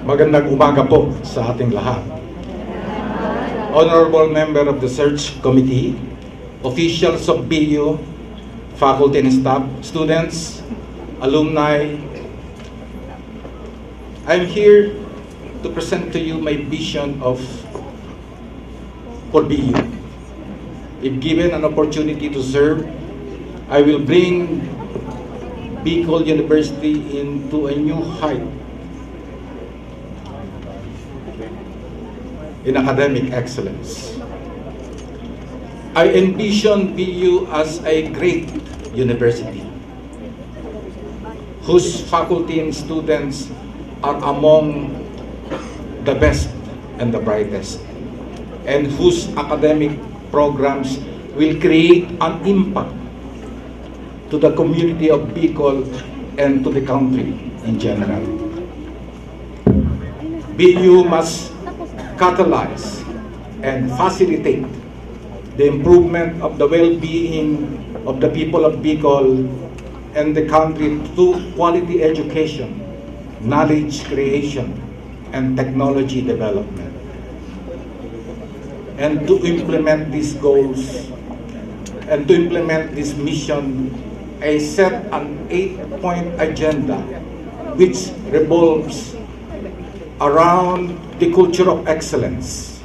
Magandang umaga po sa ating lahat. Honorable Member of the Search Committee, officials of BU, faculty and staff, students, alumni, I'm here to present to you my vision for BU. If given an opportunity to serve, I will bring Bicol University into a new height in academic excellence. I envision BU as a great university whose faculty and students are among the best and the brightest, and whose academic programs will create an impact to the community of Bicol and to the country in general. BU must catalyze and facilitate the improvement of the well-being of the people of Bicol and the country through quality education, knowledge creation, and technology development. And to implement these goals and to implement this mission, I set an 8-point agenda which revolves around the culture of excellence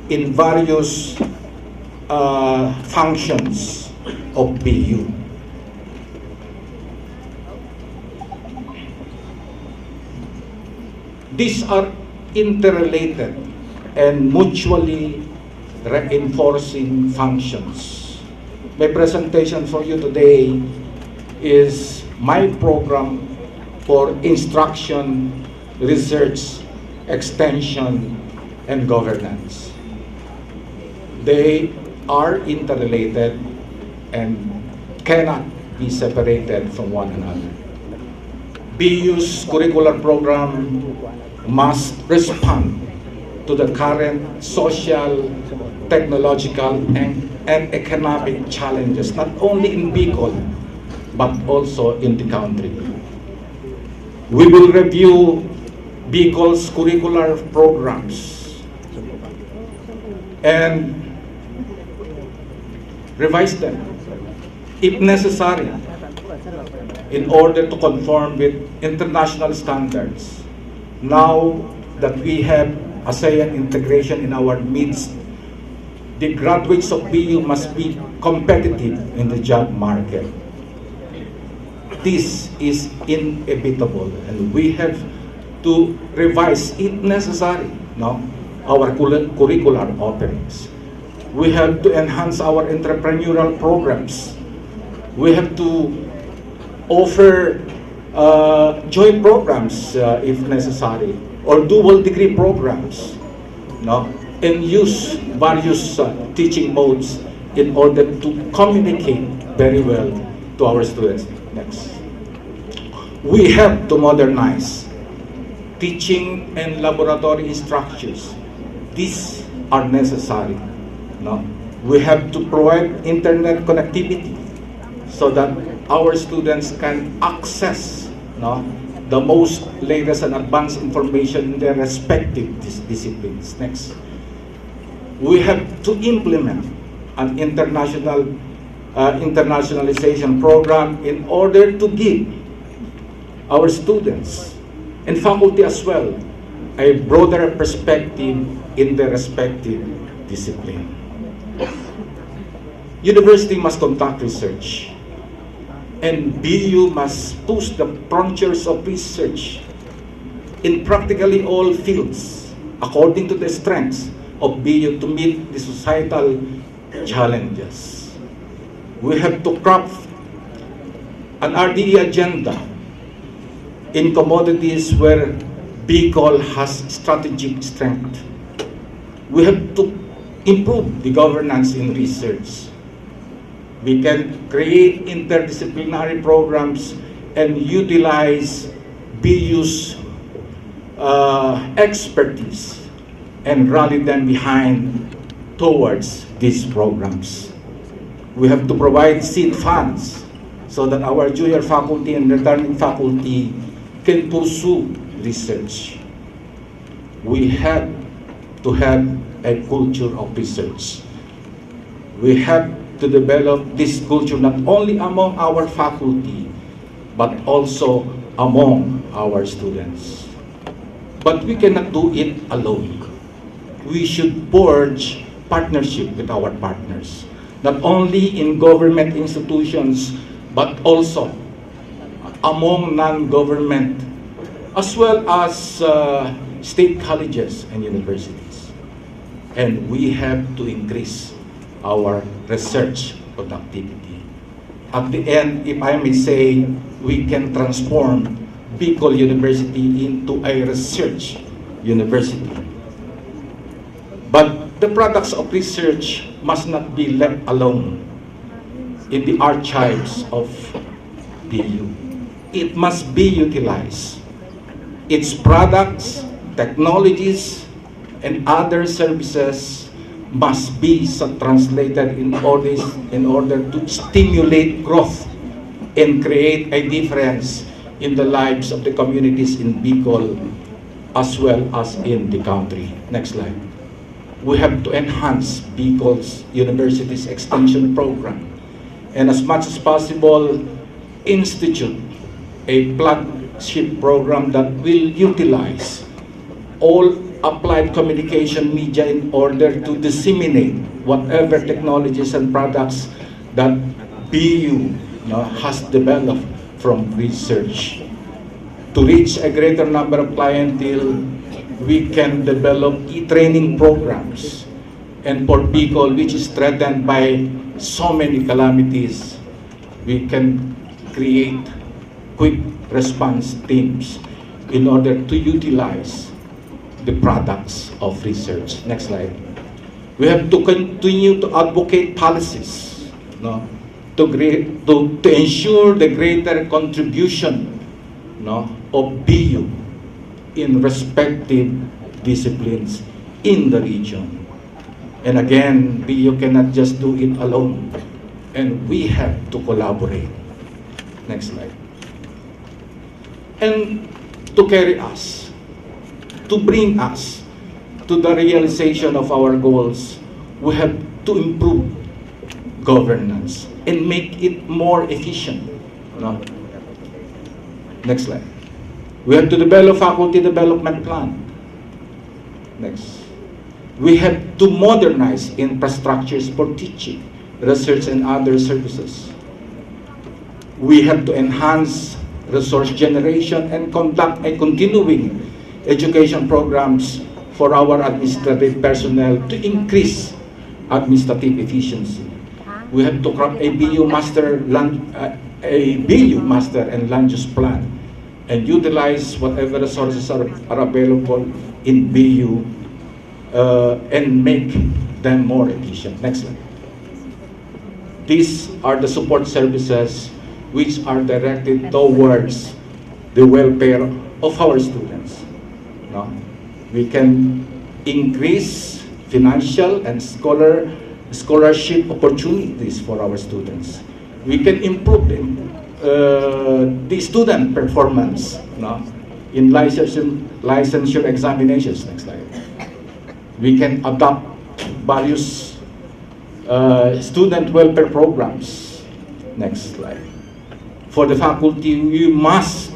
in various functions of BU. These are interrelated and mutually reinforcing functions. My presentation for you today is my program for instruction, research, extension, and governance. They are interrelated and cannot be separated from one another. BU's curricular program must respond to the current social, technological, and economic challenges, not only in Bicol, but also in the country. We will review Bicol's curricular programs and revise them, if necessary, in order to conform with international standards. Now that we have ASEAN integration in our midst, the graduates of BU must be competitive in the job market. This is inevitable, and we have to revise, if necessary, our curricular offerings. We have to enhance our entrepreneurial programs. We have to offer joint programs, if necessary, or dual degree programs, and use various teaching modes in order to communicate very well to our students. Next. We have to modernize teaching and laboratory structures. These are necessary. We have to provide internet connectivity so that our students can access the most latest and advanced information in their respective disciplines. Next. We have to implement an internationalization program in order to give our students and faculty as well a broader perspective in their respective discipline. University must conduct research, and BU must push the frontiers of research in practically all fields according to the strengths of BU to meet the societal challenges. We have to craft an RDE agenda in commodities where Bicol has strategic strength. We have to improve the governance in research. We can create interdisciplinary programs and utilize BU's expertise and rally them behind towards these programs. We have to provide seed funds so that our junior faculty and returning faculty can pursue research. we have to have a culture of research. We have to develop this culture not only among our faculty, but also among our students. But we cannot do it alone. We should forge partnership with our partners, not only in government institutions, but also among non-government, as well as state colleges and universities. And we have to increase our research productivity. At the end, if I may say, we can transform Bicol University into a research university. But the products of research must not be left alone in the archives of BU. It must be utilized. Its products, technologies, and other services must be translated in order to stimulate growth and create a difference in the lives of the communities in Bicol as well as in the country. Next slide. We have to enhance Bicol's University's extension program and as much as possible institute a flagship program that will utilize all applied communication media in order to disseminate whatever technologies and products that BU has developed from research. To reach a greater number of clientele, we can develop e-training programs. And for Bicol, which is threatened by so many calamities, we can create quick response teams in order to utilize the products of research. Next slide. We have to continue to advocate policies to ensure the greater contribution of BU in respective disciplines in the region. And again, BU cannot just do it alone, and we have to collaborate. Next slide. And to carry us, to bring us to the realization of our goals, we have to improve governance and make it more efficient. Next slide. We have to develop faculty development plan. Next. We have to modernize infrastructures for teaching, research, and other services. We have to enhance resource generation and conduct a continuing education programs for our administrative personnel to increase administrative efficiency. We have to craft a BU master and land use plan and utilize whatever resources are available in BU and make them more efficient. Next slide. These are the support services which are directed towards the welfare of our students. We can increase financial and scholarship opportunities for our students. We can improve the student performance in licensure examinations. Next slide. We can adopt various student welfare programs. Next slide. For the faculty, we must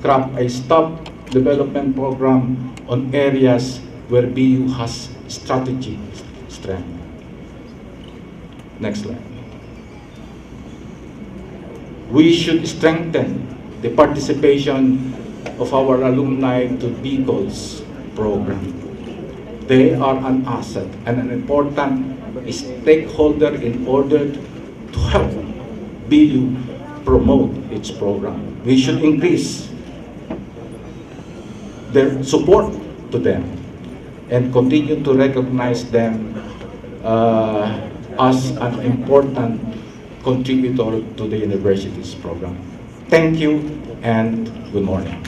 craft a staff development program on areas where BU has strategic strength. Next slide. We should strengthen the participation of our alumni to Bicol's program. They are an asset and an important stakeholder in order to help BU promote its program. We should increase their support to them and continue to recognize them as an important contributor to the university's program. Thank you and good morning.